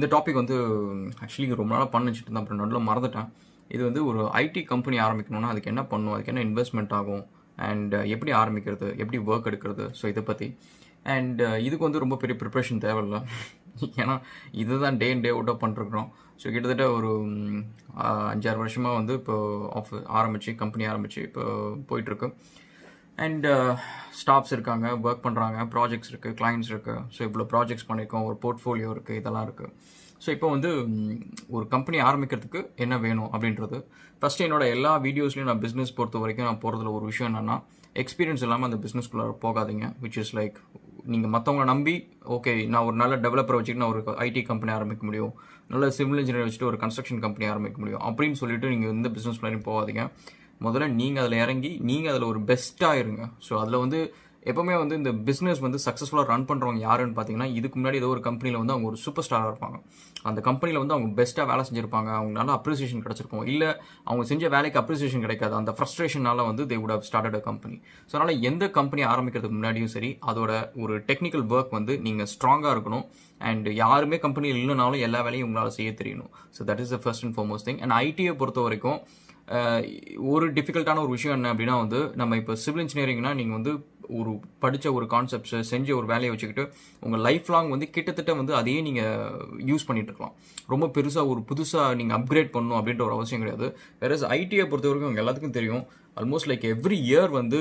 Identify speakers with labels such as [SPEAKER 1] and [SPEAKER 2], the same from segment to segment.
[SPEAKER 1] இந்த டாபிக் வந்து ஆக்சுவலி ரொம்ப நாளாக பண்ண வச்சுட்டு இருந்தேன், அப்புறம் நடுவில் மறந்துட்டேன். இது வந்து ஒரு ஐடி கம்பெனி ஆரம்பிக்கணும்னா அதுக்கு என்ன பண்ணணும், அதுக்கு என்ன இன்வெஸ்ட்மெண்ட் ஆகும், அண்ட் எப்படி ஆரம்பிக்கிறது, எப்படி ஒர்க் எடுக்கிறது, ஸோ இதை பற்றி. அண்ட் இதுக்கு வந்து ரொம்ப பெரிய ப்ரிப்ரேஷன் தேவையில்லை. ஏன்னா இதுதான் டே அண்ட் டே அவுட்டாக பண்ணிருக்கிறோம். ஸோ கிட்டத்தட்ட ஒரு 5-6 வருஷமாக வந்து இப்போ கம்பெனி ஆரம்பித்து இப்போ போயிட்டுருக்கு. அண்ட் ஸ்டாஃப்ஸ் இருக்காங்க, ஒர்க் பண்ணுறாங்க, ப்ராஜெக்ட்ஸ் இருக்குது, கிளைண்ட்ஸ் இருக்குது. ஸோ இவ்வளோ ப்ராஜெக்ட்ஸ் பண்ணியிருக்கோம், ஒரு போர்ட்ஃபோலியோ இருக்குது, இதெல்லாம் இருக்குது. ஸோ இப்போ வந்து ஒரு கம்பெனி ஆரம்பிக்கிறதுக்கு என்ன வேணும் அப்படின்றது ஃபஸ்ட்டு என்னோட எல்லா வீடியோஸ்லையும் நான் பிஸ்னஸ் பொறுத்த வரைக்கும் நான் போகிறதுல ஒரு விஷயம் என்னென்னா, எக்ஸ்பீரியன்ஸ் இல்லாமல் அந்த பிஸ்னஸ்குள்ளே போகாதீங்க. விச் இஸ் லைக், நீங்கள் மற்றவங்களை நம்பி ஓகே நான் ஒரு நல்ல டெவலப்பரை வச்சுட்டு நான் ஒரு ஐடி கம்பெனி ஆரம்பிக்க முடியும், நல்ல சிவில் இன்ஜினியர் வச்சுட்டு ஒரு கன்ஸ்ட்ரக்ஷன் கம்பெனி ஆரம்பிக்க முடியும் அப்படின்னு சொல்லிட்டு நீங்கள் எந்த பிஸ்னஸ்குள்ளேயும் போகாதீங்க. முதல்ல நீங்கள் அதில் இறங்கி நீங்கள் அதில் ஒரு பெஸ்ட்டாக இருங்க. ஸோ அதில் வந்து எப்போவுமே வந்து இந்த பிஸ்னஸ் வந்து சக்ஸஸ்ஃபுல்லாக ரன் பண்ணுறவங்க யாருன்னு பார்த்தீங்கன்னா, இதுக்கு முன்னாடி ஏதோ ஒரு கம்பெனியில் வந்து அவங்க ஒரு சூப்பர் ஸ்டாராக இருப்பாங்க. அந்த கம்பெனியில் வந்து அவங்க பெஸ்ட்டாக வேலை செஞ்சுருப்பாங்க, அவங்க நல்ல அப்ரிசியேஷன் கிடச்சிருக்கும், இல்லை அவங்க செஞ்ச வேலைக்கு அப்ரிசியேஷன் கிடைக்காது, அந்த ஃப்ரஸ்ட்ரேஷனால் வந்து they would have started a company. So அதனால் எந்த கம்பெனி ஆரம்பிக்கிறதுக்கு முன்னாடியும் சரி, அதோட ஒரு டெக்னிக்கல் ஒர்க் வந்து நீங்கள் ஸ்ட்ராங்காக இருக்கணும். அண்ட் யாருமே கம்பெனியில் இல்லைனாலும் எல்லா வேலையும் உங்களால் செய்ய தெரியணும். So that is the first and foremost thing. And ஐடியை பொறுத்த வரைக்கும் ஒரு டிஃபிகல்ட்டான ஒரு விஷயம் என்ன அப்படின்னா வந்து, நம்ம இப்போ சிவில் இன்ஜினியரிங்னா நீங்கள் வந்து ஒரு படித்த ஒரு கான்செப்ட்ஸை செஞ்ச ஒரு வேலையை வச்சுக்கிட்டு உங்கள் லைஃப் லாங் வந்து கிட்டத்தட்ட வந்து அதையே நீங்கள் யூஸ் பண்ணிட்டு இருக்கலாம். ரொம்ப பெருசாக ஒரு புதுசாக நீங்கள் அப்கிரேட் பண்ணணும் அப்படின்ற ஒரு அவசியம் கிடையாது. வேற ஐடியை பொறுத்த வரைக்கும் உங்கள் எல்லாத்துக்கும் தெரியும், ஆல்மோஸ்ட் லைக் எவ்ரி இயர் வந்து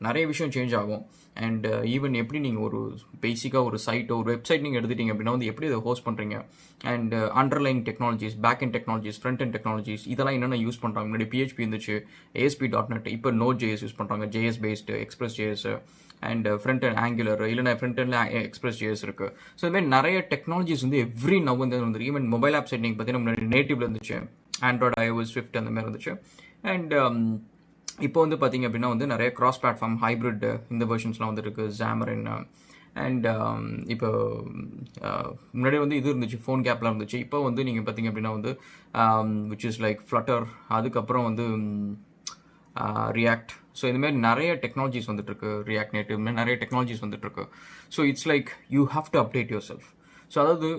[SPEAKER 1] நிறைய விஷயம் சேஞ்ச் ஆகும். அண்ட் ஈவன் எப்படி நீங்கள் ஒரு பேசிக்காக ஒரு சைட்டோ ஒரு வெப்சைட் நீங்கள் எடுத்துட்டீங்க அப்படின்னா வந்து எப்படி அதை ஹோஸ்ட் பண்ணுறீங்க, and underlying technologies, backend technologies, frontend technologies, இதெல்லாம் என்னென்ன யூஸ் பண்ணுறாங்க. முன்னாடி PHP இருந்துச்சு, ASP.NET, இப்போ Node.js யூஸ் பண்ணுறாங்க, JS based, Express.js, and front and angular, இல்லைனா ஃப்ரண்ட் அண்ட் Express.js இருக்குது. ஸோ இதுமாதிரி நிறைய டெக்னாலஜிஸ் வந்து எவ்ரி நவ் வந்து ஈவன் மொபைல் ஆப் சைட் நீங்கள் பார்த்தீங்கன்னா முன்னாடி நேட்டிவ்ல இருந்துச்சு, Android, iOS, Swift அந்த மாதிரி இருந்துச்சு. அண்ட் இப்போ வந்து பார்த்தீங்க அப்படின்னா வந்து நிறைய கிராஸ் பிளாட்ஃபார்ம் ஹைப்ரிட் இந்த வெர்ஷன்ஸ்லாம் வந்துருக்கு, Xamarin. அண்ட் இப்போ முன்னாடி வந்து இது இருந்துச்சு, ஃபோன் கேப்லாம் இருந்துச்சு. இப்போ வந்து நீங்கள் பார்த்தீங்க அப்படின்னா வந்து விச் இஸ் லைக் ஃப்ளட்டர், அதுக்கப்புறம் வந்து ரியாக்ட். ஸோ இதுமாதிரி நிறைய டெக்னாலஜிஸ் வந்துட்டுருக்கு, ரியாக்ட் நேட்டிவ், நிறைய டெக்னாலஜிஸ் வந்துட்டுருக்கு. So it's like you have to update yourself. So அதாவது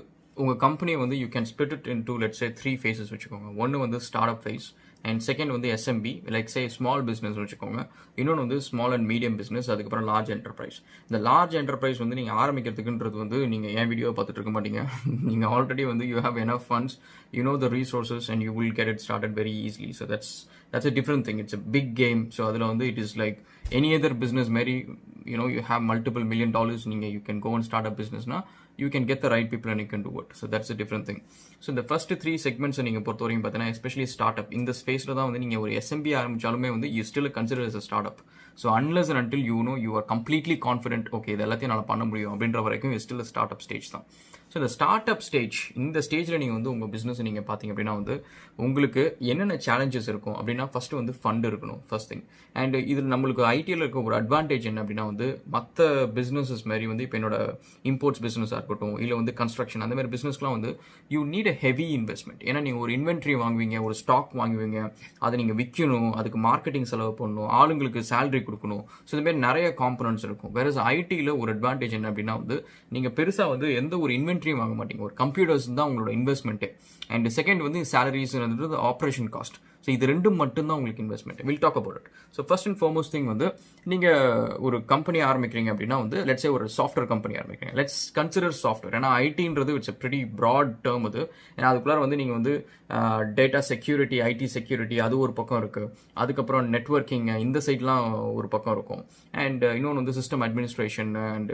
[SPEAKER 1] உங்கள் கம்பெனியை வந்து you can split it into let's say 3 phases வச்சுக்கோங்க. ஒன்று வந்து startup phase, and second வந்து SMB, like say small business வச்சுக்கோங்க. இன்னொன்று வந்து ஸ்மால் அண்ட் மீடியம் பிஸ்னஸ், அதுக்கப்புறம் லார்ஜ் என்டர்பிரைஸ். இந்த லார்ஜ் என்டர்பிரைஸ் வந்து நீங்கள் ஆரம்பிக்கிறதுக்குன்றது வந்து நீங்கள் என் வீடியோவை பார்த்துட்டு இருக்க மாட்டீங்க. நீங்கள் ஆல்ரெடி வந்து you have enough funds, you know the resources, and you will get it started very easily. So that's a different thing. It's a big game. So அதில் வந்து it is like any other business மாரி, you know, you have multiple $1 million, நீங்கள் you can go and start a business na, you can get the right people and you can do it. So that's a different thing. So இந்த first 3 segments நீங்கள் பொறுத்த வரைக்கும் பார்த்தீங்கன்னா, especially startup இந்த ஸ்பேஸில் தான் வந்து நீங்கள் ஒரு SMB ஆரம்பிச்சாலுமே வந்து you still consider as a startup. So unless and until you know you are completely confident, okay இது எல்லாத்தையும் நான் பண்ண முடியும் அப்படின்ற வரைக்கும் you still a startup stage தான். ஸோ இந்த ஸ்டார்ட் அப் ஸ்டேஜ், இந்த ஸ்டேஜில் நீங்கள் வந்து உங்கள் பிஸ்னஸ் நீங்கள் பார்த்தீங்க அப்படின்னா வந்து உங்களுக்கு என்னென்ன சேலஞ்சஸ் இருக்கும் அப்படின்னா, ஃபஸ்ட்டு வந்து ஃபண்ட் இருக்கணும், ஃபர்ஸ்ட் திங். அண்ட் இதில் நம்மளுக்கு ஐடியில் இருக்க ஒரு அட்வான்டேஜ் என்ன அப்படின்னா வந்து, மற்ற பிஸ்னஸஸ் மாதிரி வந்து இப்போ என்னோட இம்போர்ட்ஸ் பிஸ்னஸாக இருக்கட்டும், இல்லை வந்து கன்ஸ்ட்ரக்ஷன் அந்த மாதிரி பிஸ்னஸ்க்குலாம் வந்து you need a heavy investment. ஏன்னா நீங்கள் ஒரு இன்வென்ட்ரி வாங்குவீங்க, ஒரு ஸ்டாக் வாங்குவீங்க, அதை நீங்கள் விற்கணும், அதுக்கு மார்க்கெட்டிங் செலவு பண்ணணும், ஆளுங்களுக்கு சேலரி கொடுக்கணும். ஸோ இதுமாதிரி நிறைய காம்பனன்ட்ஸ் இருக்கும். வேற ஐடியில் ஒரு அட்வான்டேஜ் என்ன அப்படின்னா வந்து, நீங்கள் பெருசாக வந்து எந்த ஒரு இன்வென்ட்ரி வாங்க மாட்டீங்க, ஒரு கம்ப்யூட்டர்ஸ் தான் உங்களோட இன்வெஸ்ட்மெண்ட். அண்ட் செகண்ட் வந்து சாலரிஸ், ஆப்ரேஷன் காஸ்ட். ஸோ இது ரெண்டும் மட்டும்தான் உங்களுக்கு investment. Will talk about it. So first and foremost thing வந்து, நீங்கள் ஒரு கம்பெனி ஆரம்பிக்கிறீங்க அப்படின்னா வந்து, லெட்ஸ் சே ஒரு சாஃப்ட்வேர் கம்பெனி ஆரம்பிக்கிறீங்க, லெட்ஸ் கன்சிடர் சாஃப்ட்வேர். ஏன்னா ஐடின்றது it's a pretty broad term அது. ஏன்னா அதுக்குள்ளார வந்து நீங்கள் வந்து டேட்டா செக்யூரிட்டி, ஐடி செக்யூரிட்டி அது ஒரு பக்கம் இருக்குது, அதுக்கப்புறம் நெட்வொர்க்கிங் இந்த சைட்லாம் ஒரு பக்கம் இருக்கும், அண்ட் இன்னொன்று வந்து system administration and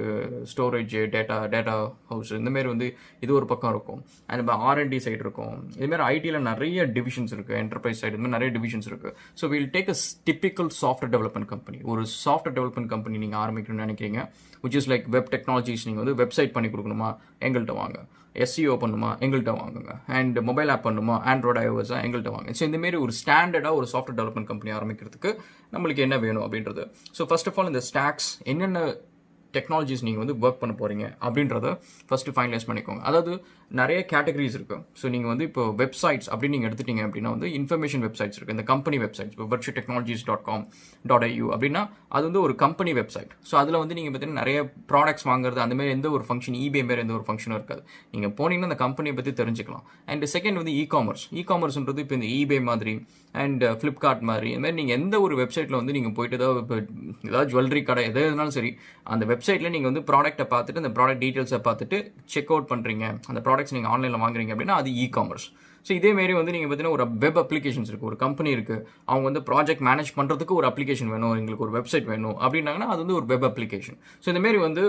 [SPEAKER 1] storage, data house இந்தமாரி வந்து இது ஒரு பக்கம் இருக்கும். அண்ட் இப்போ R&D சைடு இருக்கும். இதுமாதிரி ஐடியில் நிறைய டிவிஷன்ஸ் இருக்குது, என்டர்பிரைஸ் சைடு நிறைய டிவிஷன்ஸ் இருக்கு. So will take a typical software development company. ஒரு சாஃப்ட்வேர் டெவலப்மெண்ட் கம்பெனி நீங்கள் ஆரம்பிக்கணும்னு நினைக்கிறீங்க, which is like web technologies. நீங்கள் வந்து வெப்சைட் பண்ணி கொடுக்கணுமா, எங்கள்கிட்ட வாங்க. SEO பண்ணுமா, எங்கள்கிட்ட வாங்குங்க. அண்ட் மொபைல் ஆப் பண்ணுமா, Android, iOS எங்கள்கிட்ட வாங்க. ஸோ இந்தமாரி ஒரு ஸ்டாண்டர்டாக ஒரு சாஃப்ட்வேர் டெவலப்மெண்ட் கம்பெனி ஆரம்பிக்கிறதுக்கு நம்மளுக்கு என்ன வேணும் அப்படின்றது. ஸோ ஃபர்ஸ்ட் ஆஃப் ஆல் இந்த ஸ்டாக்ஸ் என்னென்ன டெக்னாலஜிஸ் நீங்கள் வந்து ஒர்க் பண்ண போகிறீங்க அப்படின்றத ஃபஸ்ட்டு ஃபைனலைஸ் பண்ணிக்கோங்க. அதாவது நிறைய கேட்டகரிஸ் இருக்கு. ஸோ நீங்கள் வந்து இப்போ வெப்சைட்ஸ் அப்படின்னு நீங்கள் எடுத்துட்டீங்க அப்படின்னா வந்து இன்ஃபர்மேஷன் வெப்சைட்ஸ் இருக்குது. இந்த கம்பெனி வெப்சைட்ஸ் இப்போ virtualtechnologies.com.au அப்படின்னா அது வந்து ஒரு கம்பெனி வெப்சைட். ஸோ அதில் வந்து நீங்கள் பார்த்தீங்கன்னா நிறைய ப்ராடக்ட்ஸ் வாங்குறது அந்த மாதிரி எந்த ஒரு ஃபங்க்ஷன் eBay மாரி எந்த ஒரு ஃபங்க்ஷனும் இருக்காது. நீங்கள் போனீங்கன்னா அந்த கம்பெனியை பற்றி தெரிஞ்சுக்கலாம். அண்ட் செகண்ட் வந்து இகாமர்ஸ்ன்றது இப்போ இந்த eBay மாதிரி அண்ட் ஃப்ளிப்கார்ட் மாதிரி இந்த மாதிரி நீங்கள் எந்த ஒரு வெப்சைட்டில் வந்து நீங்கள் போயிட்டு ஏதாவது ஜுவல்லரி கடை எது இருந்தாலும் சரி அந்த வெப்சைட்டில் நீங்கள் வந்து ப்ராடக்ட்டை பார்த்துட்டு அந்த ப்ராடக்ட் டீட்டெயில்ஸை பார்த்துட்டு செக் அவுட் பண்ணுறீங்க, அந்த ப்ராடக்ட்ஸ் நீங்கள் ஆன்லைனில் வாங்குறீங்க அப்படின்னா அது இகாமர்ஸ். ஸோ இதேமாரி வந்து நீங்கள் பார்த்தீங்கன்னா ஒரு வெப் அப்ளிகேஷன்ஸ் இருக்குது, ஒரு கம்பெனி இருக்குது, அவங்க வந்து ப்ராஜெக்ட் மேனேஜ் பண்ணுறதுக்கு ஒரு அப்ளிகேஷன் வேணும், எங்களுக்கு ஒரு வெப்சைட் வேணும் அப்படின்னாங்கன்னா அது வந்து ஒரு வெப் அப்ளிகேஷன். ஸோ இந்தமாரி வந்து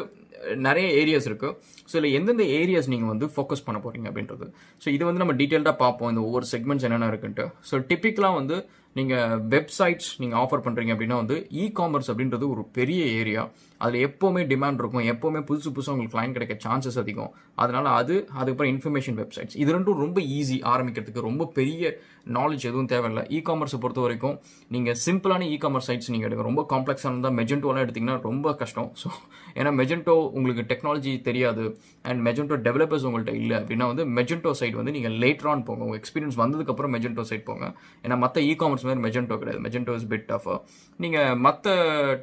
[SPEAKER 1] நிறைய ஏரியாஸ் இருக்குது. ஸோ இல்லை எந்தெந்த ஏரியாஸ் நீங்கள் வந்து ஃபோக்கஸ் பண்ண போகிறீங்க அப்படின்றது. ஸோ இது வந்து நம்ம டீட்டெயில்டாக பார்ப்போம் இந்த ஒவ்வொரு செக்மெண்ட்ஸ் என்னென்ன இருக்குன்ட்டு. ஸோ டிப்பிக்கலாக வந்து நீங்கள் வெப்சைட்ஸ் நீங்கள் ஆஃபர் பண்ணுறீங்க அப்படின்னா வந்து காமர்ஸ் அப்படின்றது ஒரு பெரிய ஏரியா. அதில் எப்போவுமே டிமாண்ட் இருக்கும், எப்போவுமே புதுசாக உங்களுக்கு கிளைண்ட் கிடைக்க சான்சஸ் அதிகம். அதனால் அதுக்கப்புறம் இன்ஃபர்மேஷன் வெப்சைட்ஸ் இது ரெண்டும் ரொம்ப ஈஸி ஆரம்பிக்கிறதுக்கு, ரொம்ப பெரிய நாலேஜ் எதுவும் தேவையில்லை. காமர்ஸை பொறுத்த வரைக்கும் நீங்கள் சிம்பிளான காமர்ஸ் சைட்ஸ் நீங்கள் எடுங்க. ரொம்ப காம்ப்ளெக்ஸாக இருந்தால் மெஜென்டோலாம் எடுத்திங்கன்னா ரொம்ப கஷ்டம். ஸோ ஏன்னா மெஜென்டோ உங்களுக்கு டெக்னாலஜி தெரியாது அண்ட் மெஜென்டோ டெவலப்பர்ஸ் உங்கள்கிட்ட இல்லை அப்படின்னா வந்து மெஜென்டோ சைட் வந்து நீங்கள் லேட்டரான் போங்க, உங்கள் எக்ஸ்பீரியன்ஸ் வந்ததுக்கப்புறம் மெஜென்டோ சைட் போங்க. ஏன்னா மற்ற காமர்ஸ் மாதிரி மெஜென்டோ கிடையாது. மெஜென்டோ இஸ் பிட் டஃபர். நீங்கள் மற்ற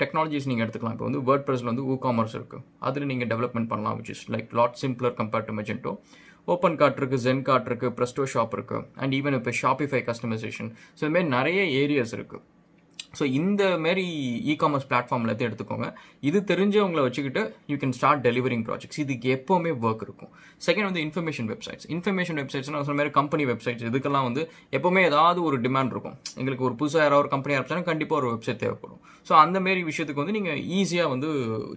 [SPEAKER 1] டெக்னாலஜிஸ் நீங்கள் எடுத்துக்கலாம். இப்போ வந்து வேர்ட்பிரஸ்ல வந்து காமர்ஸ் இருக்குது, அதில் நீங்கள் டெவலப்மெண்ட் பண்ணலாம், which is like lot simpler compared to Magento. OpenCart இருக்குது, ஜென் கார்ட் இருக்குது, ப்ரெஸ்டோ ஷாப் இருக்குது அண்ட் ஈவன் இப்போ ஷாப்பிஃபை கஸ்டமைசேஷன். ஸோ இதுமாரி நிறைய ஏரியாஸ் இருக்குது. ஸோ இந்த மாரி காமர்ஸ் பிளாட்ஃபார்மில் எடுத்துக்கோங்க. இது தெரிஞ்சவங்களை வச்சுக்கிட்டு you can start delivering projects. இதுக்கு எப்போவுமே ஒர்க் இருக்கும். செகண்ட் வந்து இன்ஃபர்மேஷன் வெப்சைட்ஸ்னால் சொன்ன மாதிரி கம்பெனி வெப்சைட்ஸ் இதுக்கெல்லாம் வந்து எப்போவுமே ஏதாவது ஒரு டிமாண்ட் இருக்கும். எங்களுக்கு ஒரு புதுசாக யாராவது ஒரு கம்பெனி ஆரம்பிச்சாலும் கண்டிப்பாக ஒரு வெப்சைட் தேவைப்படும். ஸோ அந்த மாரி விஷயத்துக்கு வந்து நீங்கள் ஈஸியாக வந்து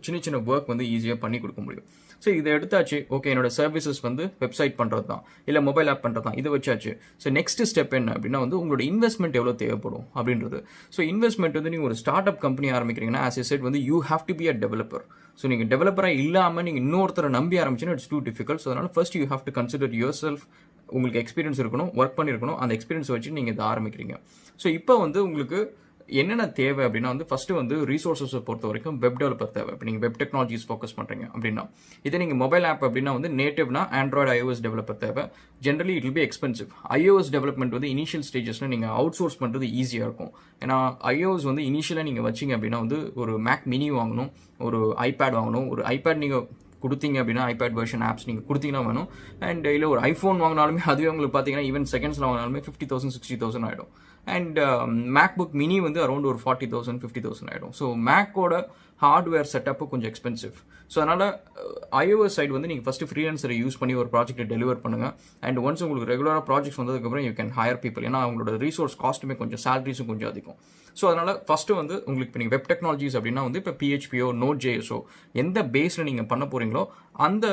[SPEAKER 1] சின்ன ஒர்க் வந்து ஈஸியாக பண்ணி கொடுக்க முடியும். ஸோ இதை எடுத்தாச்சு, ஓகே என்னோட சர்வீசஸ் வந்து வெப்சைட் பண்ணுறது தான், இல்லை மொபைல் ஆப் பண்ணுறது தான், இதை வச்சாச்சு. ஸோ நெக்ஸ்ட் ஸ்டெப் என்ன அப்படின்னா வந்து உங்களோட இன்வெஸ்ட்மெண்ட் எவ்வளோ தேவைப்படும் அப்படின்றது. ஸோ இன்வெஸ்ட்மெண்ட் வந்து நீங்கள் ஒரு ஸ்டார்ட் அப் கம்பெனி ஆரம்பிக்கிறீங்கன்னா ஆஸ் எ செட் வந்து you have to be a developer. So நீங்கள் டெவலப்பராக இல்லாமல் நீங்கள் இன்னொருத்தரை நம்பி ஆரம்பிச்சுன்னா இட்ஸ் டூ டிஃபிகல்ட். ஸோ அதனால் first you have to consider yourself. உங்களுக்கு எக்ஸ்பீரியன்ஸ் இருக்கணும், ஒர்க் பண்ணியிருக்கணும், அந்த எக்ஸ்பீரியன்ஸ் வச்சு நீங்கள் இதை ஆரம்பிக்கிறீங்க. ஸோ இப்போ வந்து உங்களுக்கு என்னென்ன தேவை அப்படின்னா வந்து ஃபஸ்ட்டு வந்து ரிசோர்ஸஸை பொறுத்த வரைக்கும் வெப் டெவலப்பர் தேவை. இப்போ நீங்கள் வெப் டெக்னாலஜிஸ் ஃபோக்கஸ் பண்ணுறீங்க அப்படின்னா, இதே நீங்கள் மொபைல் ஆப் அப்படின்னா வந்து நேட்டிவ்னா ஆண்ட்ராய்டு iOS டெவலப்பர் தேவை. Generally it will be expensive. iOS development வந்து இனிஷியல் ஸ்டேஜஸில் நீங்கள் அவுட் சோர்ஸ் பண்ணுறது ஈஸியாக இருக்கும். ஏன்னா iOS வந்து இனிஷியலாக நீங்கள் வச்சிங்க அப்படின்னா வந்து ஒரு மேக் மினி வாங்கணும், ஒரு ஐபேட் வாங்கணும். ஒரு ஐபேட் நீங்கள் கொடுத்தீங்க அப்படின்னா ஐபேட் வெர்ஷன் ஆப்ஸ் நீங்கள் கொடுத்தீங்கன்னா வேணும். அண்ட் இல்லை ஒரு ஐஃபோன் வாங்கினாலுமே அதுவே உங்களுக்கு பார்த்தீங்கன்னா ஈவன் செகண்ட்ஸில் வாங்கினாலுமே 50,000 60,000 ஆகிடும். அண்ட் மேக்புக் மினி வந்து அரௌண்ட் ஒரு 40,000 50,000 ஆகிடும். ஸோ மேக்கோட ஹார்ட்வேர் செட்டப்பு கொஞ்சம் எக்ஸ்பென்சிவ். ஸோ அதனால் iOS சைடு வந்து நீங்கள் ஃபஸ்ட்டு ஃப்ரீலான்சரை யூஸ் பண்ணி ஒரு ப்ராஜெக்ட்டை டெலிவர் பண்ணுங்கள். அண்ட் ஒன்ஸ் உங்களுக்கு ரெகுலராக ப்ராஜெக்ட்ஸ் வந்ததுக்கப்புறம் யூ கேன் ஹையர் பீப்பிள். ஏன்னா அவங்களோட ரிசோர்ஸ் காஸ்ட்டுமே கொஞ்சம் சேலரிஸும் கொஞ்சம் அதிகம். ஸோ அதனால் ஃபஸ்ட்டு வந்து உங்களுக்கு இப்போ நீங்கள் வெப் டெக்னாலஜிஸ் அப்படின்னா வந்து இப்போ PHPயோ Node.jsஓ எந்த பேஸில் நீங்கள் பண்ண போகிறீங்களோ அந்த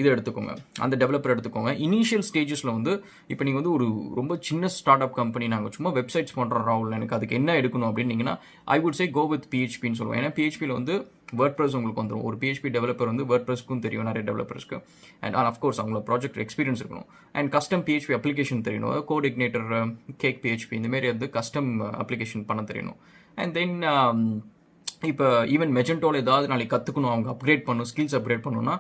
[SPEAKER 1] இதை எடுத்துக்கோங்க, அந்த டெவலப்பர் எடுத்துக்கோங்க. இனிஷியல் ஸ்டேஜஸில் வந்து இப்போ நீங்கள் வந்து ஒரு ரொம்ப சின்ன ஸ்டார்ட் அப் கம்பெனி, நாங்கள் சும்மா வெப்சைட்ஸ் பண்ணுறோம் ராகுல், எனக்கு அதுக்கு என்ன எடுக்கணும் அப்படின்னீங்கன்னா I would say go with PHPன்னு சொல்லுவோம். ஏன்னா PHPயில் வந்து வேர்ட்பிரஸ் உங்களுக்கு வந்துடும். ஒரு PHP டெவலப்பர் வந்து வேர்ட்பிரஸ்க்கும் தெரியும் நிறைய டெவலப்பர்ஸ்க்கு. அண்ட் அஃப்கோர்ஸ் அவங்களோட ப்ராஜெக்ட் எக்ஸ்பீரியன்ஸ் இருக்கணும். அண்ட் கஸ்டம் PHP அப்ளிகேஷன் தெரியணும். கோட் இக்னேட்டர், கேக் PHP இந்தமாரி வந்து கஸ்டம் அப்ளிகேஷன் பண்ண தெரியணும். அண்ட் தென் இப்போ ஈவன் மெஜென்டோவில் ஏதாவது நாளைக்கு கற்றுக்கணும், அவங்க அப்கிரேட் பண்ணணும், ஸ்கில்ஸ் அப்கிரேட் பண்ணணும்னா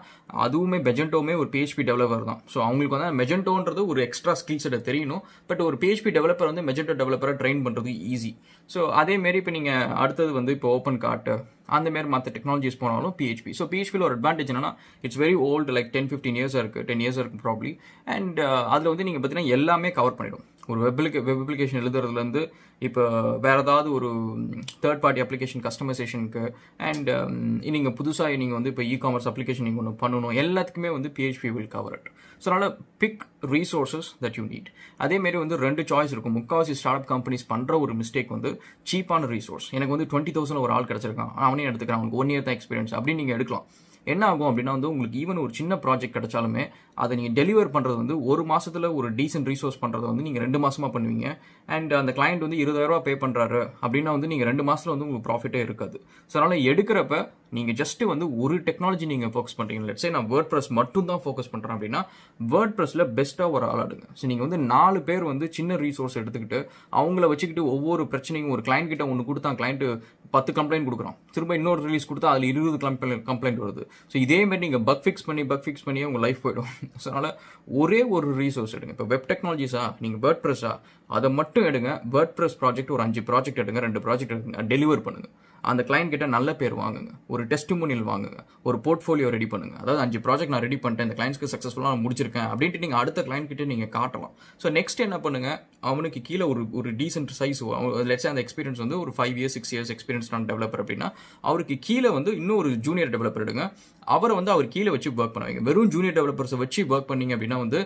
[SPEAKER 1] அதுவுமே மெஜென்டோவுமே ஒரு PHP டெவலப்பர் தான். ஸோ அவங்களுக்கு வந்து மெஜென்டோன்றது ஒரு எக்ஸ்ட்ரா ஸ்கில்ஸ் அதை தெரியணும். பட் ஒரு PHP டெவலப்பர் வந்து மெஜென்டோ டெவலப்பரை ட்ரெயின் பண்ணுறது ஈஸி. ஸோ அதேமாரி இப்போ நீங்கள் அடுத்தது வந்து இப்போ ஓப்பன் கார்ட்டு அந்தமாரி மற்ற டெக்னாலஜிஸ் போனாலும் PHP. ஸோ PHPயில் ஒரு அட்வான்டேஜ் என்னன்னா இட்ஸ் வெரி ஓல்டு, லைக் 10-15 இயர்ஸாக இருக்குது, 10 இயர்ஸ் இருக்குது ப்ராப்ளி. அண்ட் அதில் வந்து நீங்கள் பார்த்தீங்கன்னா எல்லாமே கவர் பண்ணிடும். ஒரு வெப் அப்ளிகேஷன் எழுதுறதுலேருந்து இப்போ வேறு ஏதாவது ஒரு தேர்ட் பார்ட்டி அப்ளிகேஷன் கஸ்டமைசேஷனுக்கு அண்ட் நீங்கள் புதுசாக நீங்கள் வந்து இப்போ காமர்ஸ் அப்ளிகேஷன் நீங்கள் ஒன்று பண்ணணும், எல்லாத்துக்குமே வந்து PHP will cover it. So அதனால் pick resources that you need. அதேமாரி வந்து 2 சாய்ஸ் இருக்கும். முக்கால்வாசி ஸ்டார்ட் அப் கம்பெனிஸ் பண்ணுற ஒரு மிஸ்டேக் வந்து சீப்பான ரீசோர்ஸ். எனக்கு வந்து 20,000 ஒரு ஆள் கிடச்சிருக்கான், அவனே எடுத்துக்கிறான், அவனுக்கு 1 இயர் தான் எக்ஸ்பீரியன்ஸ் அப்படின்னு நீங்கள் எடுக்கலாம். என்ன ஆகும் அப்படின்னா வந்து உங்களுக்கு ஈவன் ஒரு சின்ன ப்ராஜெக்ட் கிடைச்சாலுமே அதை நீங்கள் டெலிவர் பண்ணுறது வந்து ஒரு மாதத்தில் ஒரு டீசென்ட் ரீசோர்ஸ் பண்ணுறதை வந்து நீங்கள் 2 மாதமாக பண்ணுவீங்க. அண்ட் அந்த கிளைண்ட் வந்து 20,000 பே பண்ணுறாரு அப்படின்னா வந்து நீங்கள் 2 மாதத்தில் வந்து உங்களுக்கு ப்ராஃபிட்டே இருக்காது. ஸோ அதனால் எடுக்கிறப்ப நீங்கள் ஜஸ்ட் வந்து ஒரு டெக்னாலஜி நீங்கள் ஃபோக்கஸ் பண்ணுறீங்க. லெட்ஸ் சே நான் வேர்ட்பிரஸ் மட்டும் தான் ஃபோக்கஸ் பண்ணுறேன் அப்படின்னா வேர்ட்பிரஸில் பெஸ்ட்டாக ஒரு ஆள் எடுங்க. ஸோ நீங்கள் வந்து 4 பேர் வந்து சின்ன ரீசோர்ஸ் எடுத்துக்கிட்டு அவங்கள வச்சுக்கிட்டு ஒவ்வொரு பிரச்சனையும் ஒரு கிளைண்ட் கிட்ட ஒன்று கொடுத்தா கிளைண்ட் 10 கம்ப்ளைண்ட் கொடுக்குறோம், திரும்ப இன்னொரு ரிலீஸ் கொடுத்தா அதில் 20 கம்ப்ளைண்ட் வருது. ஸோ இதே மாதிரி நீங்கள் பக் ஃபிக்ஸ் பண்ணி உங்கள் லைஃப் போயிடும். ஸோ அதனால் ஒரே ஒரு ரீசோர்ஸ் எடுங்க. இப்போ வெப் டெக்னாலஜிஸா, நீங்கள் வேர்ட் ப்ரெஸ்ஸா, அதை மட்டும் எடுங்க. வேர்ட் ப்ரெஸ் ப்ராஜெக்ட் ஒரு 5 ப்ராஜெக்ட் எடுங்க, 2 ப்ராஜெக்ட் எடுங்க, டெலிவர் பண்ணுங்கள். அந்த கிளைண்ட் கிட்ட நல்ல பேர் வாங்குங்க, ஒரு டெஸ்டிமோனியல் வாங்குங்க, ஒரு போர்ட்ஃபோலியோ ரெடி பண்ணுங்க. அதாவது 5 ப்ராஜெக்ட் நான் ரெடி பண்ணிட்டேன், இந்த கிளைண்ட்ஸ்க்கு சக்ஸஸ்ஃபுல்லாக நான் முடிச்சிருக்கேன் அப்படின்ட்டு நீங்கள் அடுத்த கிளைண்ட் கிட்ட நீங்கள் காட்டலாம். ஸோ நெக்ஸ்ட் என்ன பண்ணுங்க, அவனுக்கு கீழே ஒரு டீசென்ட் சைஸ், லெட்ஸ் அந்த எக்ஸ்பீரியன்ஸ் வந்து ஒரு 5 இயர்ஸ் 6 இயர்ஸ் எக்ஸ்பீரியன்ஸ் நான் டெவலப்பர் அப்படின்னா அவருக்கு கீழே வந்து இன்னும் ஒரு ஜூனியர் டெவலப்பர் எடுங்க. அவரை வந்து அவர் கீழே வச்சு ஒர்க் பண்ணுவீங்க. வெறும் ஜூனியர் டெவலப்பர்ஸை வச்சு ஒர்க் பண்ணீங்க அப்படின்னா வந்து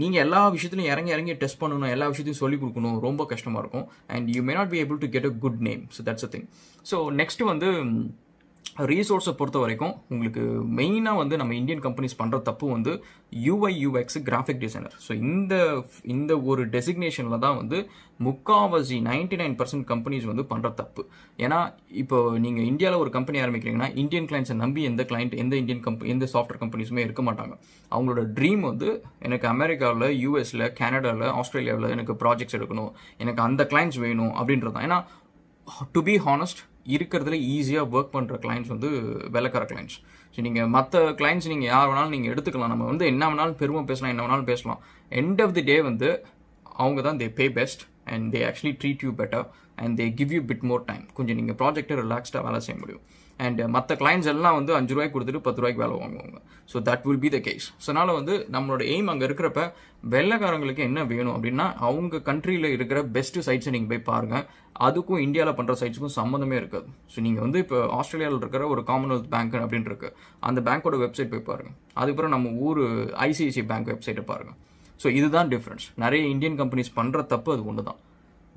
[SPEAKER 1] நீங்கள் எல்லா விஷயத்துலையும் இறங்கி டெஸ்ட் பண்ணணும், எல்லா விஷயத்தையும் சொல்லிக் கொடுக்கணும், ரொம்ப கஷ்டமாக இருக்கும். And you may not be able to get a good name. So that's a thing. So next வந்து ரீசோர்ஸை பொறுத்த வரைக்கும் உங்களுக்கு மெயினாக வந்து நம்ம இந்தியன் கம்பெனிஸ் பண்ணுற தப்பு வந்து UI/UX கிராஃபிக் டிசைனர். ஸோ இந்த ஒரு டெசிக்னேஷனில் தான் வந்து முக்காவாசி 99% கம்பெனிஸ் வந்து பண்ணுற தப்பு. ஏன்னா இப்போ நீங்கள் இந்தியாவில் ஒரு கம்பெனி ஆரம்பிக்கிறீங்கன்னா இந்தியன் கிளைண்ட்ஸை நம்பி எந்த எந்த சாஃப்ட்வேர் கம்பெனிஸுமே இருக்க மாட்டாங்க. அவங்களோட ட்ரீம் வந்து எனக்கு அமெரிக்காவில், யூஎஸில், கனடாவில், ஆஸ்திரேலியாவில் எனக்கு ப்ராஜெக்ட்ஸ் எடுக்கணும், எனக்கு அந்த கிளைண்ட்ஸ் வேணும் அப்படின்றது தான். ஏன்னா டு பி ஹானஸ்ட், இருக்கிறதுல ஈஸியாக ஒர்க் பண்ணுற கிளைண்ட்ஸ் வந்து வெள்ளக்கார கிளைண்ட்ஸ். ஸோ நீங்கள் மற்ற கிளைண்ட்ஸ் நீங்கள் யார் வேணாலும் நீங்கள் எடுத்துக்கலாம், நம்ம வந்து என்ன வேணாலும் பெருமை பேசலாம், என்ன வேணாலும் பேசலாம். எண்ட் ஆஃப் தி டே வந்து அவங்க தான் they pay best and they actually treat you better and they give you bit more time. கொஞ்சம் நீங்கள் ப்ராஜெக்டை ரிலாக்ஸ்டாக வேலை செய்ய முடியும். அண்ட் மற்ற கிளைண்ட்ஸ் எல்லாம் வந்து 5 ரூபாய்க்கு கொடுத்துட்டு 10 ரூபாய்க்கு வேலை வாங்குவாங்க. So that will be the case. So அதனால் வந்து நம்மளோட எய்ம் அங்கே இருக்கிறப்ப வெள்ளைக்காரங்களுக்கு என்ன வேணும் அப்படின்னா அவங்க கண்ட்ரியில் இருக்கிற பெஸ்ட் சைட்ஸை நீங்கள் போய் பாருங்கள். அதுக்கும் இந்தியாவில் பண்ணுற சைட்ஸுக்கும் சம்மந்தமே இருக்காது. ஸோ நீங்கள் வந்து இப்போ ஆஸ்திரேலியாவில் இருக்கிற ஒரு காமன்வெல்த் பேங்க் அப்படின்னு இருக்கு, அந்த பேங்க்கோட வெப்சைட் போய் பாருங்கள். அதுக்கப்புறம் நம்ம ஊர் ICICI பேங்க் வெப்சைட்டை பாருங்கள். ஸோ இதுதான் டிஃப்ரென்ஸ். நிறைய இந்தியன் கம்பெனிஸ் பண்ணுற தப்பு அது ஒன்று தான்.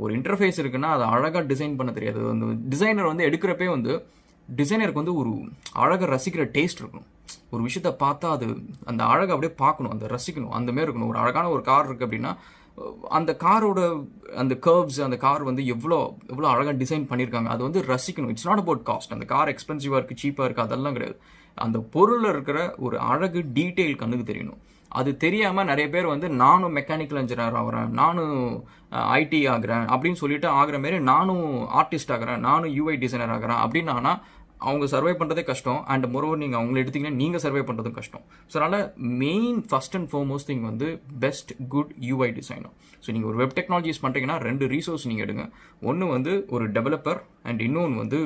[SPEAKER 1] ஒரு இன்டர்ஃபேஸ் இருக்குன்னா அதை அழகாக டிசைன் பண்ண தெரியாது. அந்த டிசைனர் வந்து எடுக்கிறப்பே வந்து டிசைனருக்கு வந்து ஒரு அழகை ரசிக்கிற டேஸ்ட் இருக்கணும். ஒரு விஷயத்த பார்த்தா அது அந்த அழகை அப்படியே பார்க்கணும், அந்த ரசிக்கணும், அந்த மாதிரி இருக்கணும். ஒரு அழகான ஒரு கார் இருக்குது அப்படின்னா அந்த காரோட அந்த கர்வ்ஸ், அந்த கார் வந்து எவ்வளோ அழகாக டிசைன் பண்ணியிருக்காங்க, அது வந்து ரசிக்கணும். It's not about cost. அந்த கார் எக்ஸ்பென்சிவாக இருக்குது, சீப்பாக இருக்குது, அதெல்லாம் கிடையாது. அந்த பொருளில் இருக்கிற ஒரு அழகு டீட்டெயில் கண்ணுக்கு தெரியணும். அது தெரியாமல் நிறைய பேர் வந்து நானும் மெக்கானிக்கல் இன்ஜினியர் ஆகிறேன், நானும் IT ஆகிறேன் அப்படின்னு சொல்லிட்டு ஆகிற மாரி நானும் ஆர்டிஸ்ட் ஆகிறேன், நானும் UI டிசைனர் ஆகிறேன் அப்படின்னு. ஆனால் அவங்க சர்வை பண்ணுறதே கஷ்டம். அண்ட் மோரோவர் நீங்கள் அவங்களை எடுத்திங்கன்னா நீங்கள் சர்வை பண்ணுறதும் கஷ்டம். ஸோ அதனால் main first and foremost thing வந்து best good UI designer. So நீங்கள் ஒரு வெப் டெக்னாலஜிஸ் பண்ணுறீங்கன்னா 2 ரீசோர்ஸ் நீங்கள் எடுங்க. ஒன்று வந்து ஒரு டெவலப்பர் அண்ட் இன்னொன்று வந்து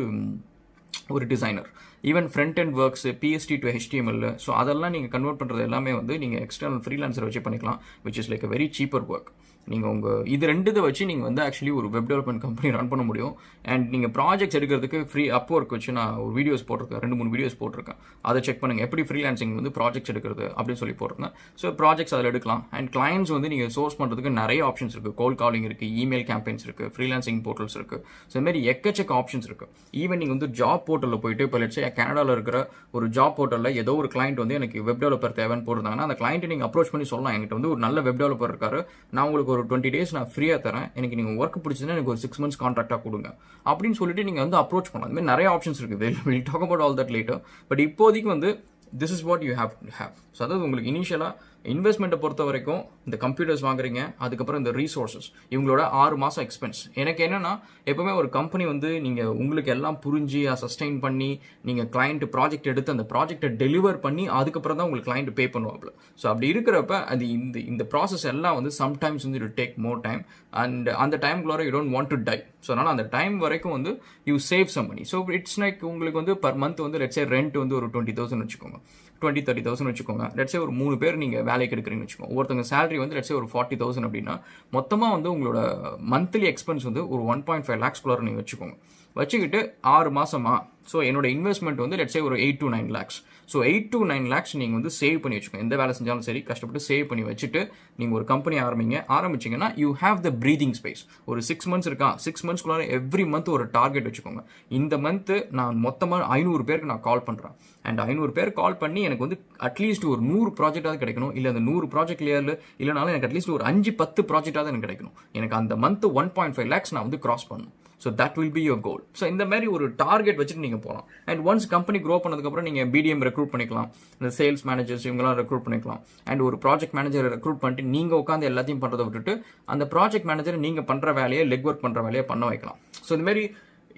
[SPEAKER 1] ஒரு designer. Even front and works, PHP to HTML, so அதெல்லாம் நீங்கள் கன்வெர்ட் பண்ணுறது எல்லாமே வந்து நீங்கள் எக்ஸ்டர்னல் ஃப்ரீலான்சர் வச்சு பண்ணிக்கலாம், which is like a very cheaper work. நீங்கள் இது 2 வச்சு நீங்கள் வந்து ஆக்சுவலி ஒரு வெப் டெவலப்மெண்ட் கம்பெனி ரன் பண்ண முடியும். அண்ட் நீங்கள் ப்ராஜெக்ட்ஸ் எடுக்கிறதுக்கு ஃப்ரீ Upwork வச்சு நான் ஒரு வீடியோஸ் போட்டிருக்கேன், 2-3 வீடியோஸ் போட்டிருக்கேன். அதை செக் பண்ணுங்கள், எப்படி ஃப்ரீலான்சிங் வந்து ப்ராஜெக்ட்ஸ் எடுக்கிறது அப்படின்னு சொல்லி போட்டிருந்தேன். ஸோ ப்ராஜெக்ட்ஸ் அதில் எடுக்கலாம். அண்ட் கிளைண்ட்ஸ் வந்து நீங்கள் சோர்ஸ் பண்ணுறதுக்கு நிறைய ஆப்ஷன்ஸ் இருக்குது. கோல்ட் காலிங் இருக்குது, இமெயில் கேம்பெயின்ஸ் இருக்குது, ஃப்ரீலான்சிங் போர்ட்டல்ஸ் இருக்குது. ஸோ இந்த மாதிரி எக்கச்சக்க ஆப்ஷன்ஸ் இருக்குது. ஈவன் நீங்கள் வந்து ஜாப் போர்ட்டலில் போயிட்டு இப்போ லெட்ஸ் கனடாவில் இருக்கிற ஒரு ஜாப் போர்ட்டலில் ஏதோ ஒரு கிளைண்ட் வந்து எனக்கு வெப் டெவலப்பர் தேவைன்னு போட்டிருந்தாங்கன்னா அந்த கிளைண்ட்டை நீங்கள் அப்ரோச் பண்ணி சொல்லலாம், என்கிட்ட வந்து ஒரு நல்ல வெப் டெவலப்பர் இருக்காரு, நான் உங்களுக்கு ஒரு 20 days நான் ஃப்ரீயாக தரேன், எனக்கு நீங்கள் ஒர்க் பிடிச்சதுன்னா எனக்கு ஒரு 6 months கான்ட்ராக்டாக கொடுங்க அப்படின்னு சொல்லிட்டு நீங்கள் வந்து அப்ரோச் பண்ணலாம். இந்த மாதிரி நிறைய ஆப்ஷன்ஸ் இருக்குது. Will talk about all that later. But இப்போதைக்கு வந்து this is what you have to have. So அதாவது உங்களுக்கு இனிஷியலாக இன்வெஸ்ட்மெண்ட்டை பொறுத்த வரைக்கும் இந்த கம்ப்யூட்டர்ஸ் வாங்குறீங்க, அதுக்கப்புறம் இந்த ரீசோர்ஸஸ், இவங்களோட 6 மாதம் எக்ஸ்பென்ஸ். எனக்கு என்னன்னா எப்பவுமே ஒரு கம்பெனி வந்து நீங்கள் உங்களுக்கு எல்லாம் புரிஞ்சு சஸ்டெயின் பண்ணி நீங்கள் கிளைண்ட் ப்ராஜெக்ட் எடுத்து அந்த ப்ராஜெக்டை டெலிவர் பண்ணி அதுக்கப்புறம் தான் உங்களுக்கு கிளைண்ட் பே பண்ணுவாப்ல. ஸோ அப்படி இருக்கிறப்ப அது இந்த ப்ராசஸ் எல்லாம் வந்து சம்டைம்ஸ் வந்து it take more time and அந்த டைம்குள்ளார you don't want to die. So அதனால் அந்த டைம் வரைக்கும் வந்து you save some money. So it's like உங்களுக்கு வந்து பர் மந்த் வந்து லெட்ஸ் சே ரெண்ட் வந்து ஒரு 20,000 வச்சுக்கோங்க, 20-30,000 வச்சுக்கோங்க. லெட்ஸ் சே ஒரு 3 பேர் நீங்கள் வேலைக்கு எடுக்கிறீங்கன்னு வச்சுக்கோங்க. ஒருத்தங்க சேலரி வந்து லெட்ஸ் சே ஒரு 40,000 அப்படின்னா மொத்தமாக வந்து உங்களோட மந்த்லி எக்ஸ்பென்ஸ் வந்து ஒரு 1.5 lakhs நீங்கள் வச்சுக்கோங்க. வச்சுக்கிட்டு 6 மாசமா, ஸோ என்னோட இன்வெஸ்ட்மெண்ட் வந்து லெட்ஸ் சே ஒரு 8 to 9 lakhs. So 8 to 9 lakhs நீங்கள் வந்து சேவ் பண்ணி வச்சுக்கோங்க. எந்த வேலை செஞ்சாலும் சரி கஷ்டப்பட்டு சேவ் பண்ணி வச்சுட்டு நீங்கள் ஒரு கம்பெனி ஆரம்பிச்சிங்கன்னா you have the breathing space. ஒரு 6 months இருக்கா, 6 monthsக்குள்ளார எவ்ரி மந்த் ஒரு டார்கெட் வச்சுக்கோங்க. இந்த மந்த்து நான் மொத்தமாக 500 பேருக்கு நான் கால் பண்ணுறேன். அண்ட் 500 பேர் கால் பண்ணி எனக்கு வந்து அட்லீஸ்ட் ஒரு 100 ப்ராஜெக்டாவது கிடைக்கணும். இல்லை அந்த 100 ப்ராஜெக்ட் இல்லைனாலும் எனக்கு அட்லீஸ்ட் ஒரு 5-10 ப்ராஜெக்டாவது எனக்கு கிடைக்கணும். எனக்கு அந்த மந்த் 1.5 lakhs நான் வந்து கிராஸ் பண்ணணும். So that will be your goal. So இந்த மாதிரி ஒரு டார்கெட் வச்சுட்டு நீங்கள் போகலாம். அண்ட் ஒன்ஸ் கம்பெனி க்ரோ பண்ணதுக்கப்புறம் நீங்கள் BDM ரெக்ரூட் பண்ணிக்கலாம், இந்த சேல்ஸ் மேனேஜர்ஸ் இவங்கெல்லாம் ரெக்ரூட் பண்ணிக்கலாம். அண்ட் ஒரு ப்ராஜெக்ட் மேனேஜரை ரெக்ரூட் பண்ணிட்டு நீங்கள் உட்காந்து எல்லாத்தையும் பண்ணுறதை விட்டுட்டு அந்த ப்ராஜெக்ட் மேனேஜரை நீங்கள் பண்ணுற வேலையை லெக் ஒர்க் பண்ணுற வேலையை பண்ண வைக்கலாம். ஸோ இந்த மாதிரி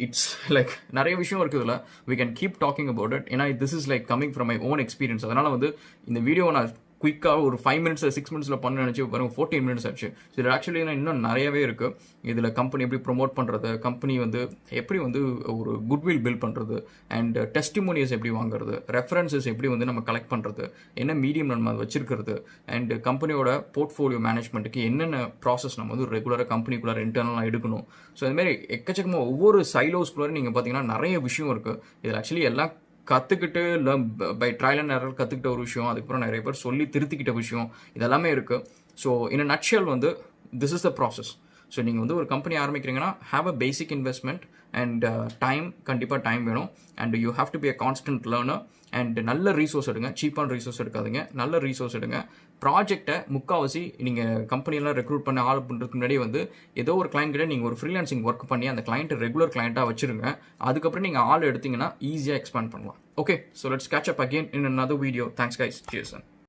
[SPEAKER 1] இட்ஸ் லைக் நிறைய விஷயம் இருக்குது இதில். We can keep talking about it. ஏன்னா this is like coming from my own experience. அதனால் வந்து இந்த வீடியோ நான் குயிக்காக ஒரு 5 மினிட்ஸ் 6 மினிட்ஸில் பண்ண நினச்சி பாருங்க 14 மினிட்ஸ் ஆச்சு. ஸோ இது ஆக்சுவலி இன்னும் நிறையவே இருக்குது. இதில் கம்பெனி எப்படி ப்ரொமோட் பண்ணுறது, கம்பெனி வந்து எப்படி வந்து ஒரு குட்வில் பில்ட் பண்ணுறது, அண்ட் டெஸ்டிமோனியஸ் எப்படி வாங்குறது, ரெஃபரன்சஸ் எப்படி வந்து நம்ம கலெக்ட் பண்ணுறது, என்ன மீடியம் நம்ம அதை வச்சிருக்கிறது, அண்ட் கம்பெனியோட போர்ட்ஃபோலியோ மேனேஜ்மெண்ட்டுக்கு என்னென்ன ப்ராசஸ் நம்ம வந்து ரெகுலராக கம்பெனிக்குள்ளே இன்டர்னலாக எடுக்கணும். ஸோ அதுமாரி எக்கச்சக்கமாக ஒவ்வொரு சைலோஸ்குள்ளே நீங்கள் பார்த்தீங்கன்னா நிறைய விஷயம் இருக்குது. இதில் ஆக்சுவலி எல்லாம் கற்றுக்கிட்டு இல்லை பை ட்ரையல் அண்ட் எரர் கற்றுக்கிட்ட ஒரு விஷயம், அதுக்கப்புறம் நிறைய பேர் சொல்லி திருத்திக்கிட்ட விஷயம், இதெல்லாமே இருக்குது. ஸோ இன் நட்ஷெல் வந்து this is the process. So நீங்கள் வந்து ஒரு கம்பெனி ஆரம்பிக்கிறீங்கன்னா have a basic investment and time, கண்டிப்பாக டைம் வேணும். And you have to be a constant learner. And நல்ல ரீசோர்ஸ் எடுங்க, சீப்பான ரீசோர்ஸ் எடுக்காதீங்க, நல்ல ரீசோர்ஸ் எடுங்க. ப்ராஜெக்டை முக்கால்வாசி நீங்கள் கம்பெனியெல்லாம் ரெக்ரூட் பண்ணி ஆள் பண்ணுறதுக்கு முன்னாடி வந்து ஏதோ ஒரு கிளைண்ட் கிட்ட நீங்கள் ஒரு ஃப்ரீலான்சிங் ஒர்க் பண்ணி அந்த கிளைண்ட்டை ரெகுலர் கிளைண்ட்டாக வச்சுருங்க. அதுக்கப்புறம் நீங்கள் ஆள் எடுத்தீங்கன்னா ஈஸியாக எக்ஸ்பேண்ட் பண்ணலாம். Okay, so let's catch up again in another video. Thanks guys. Cheers.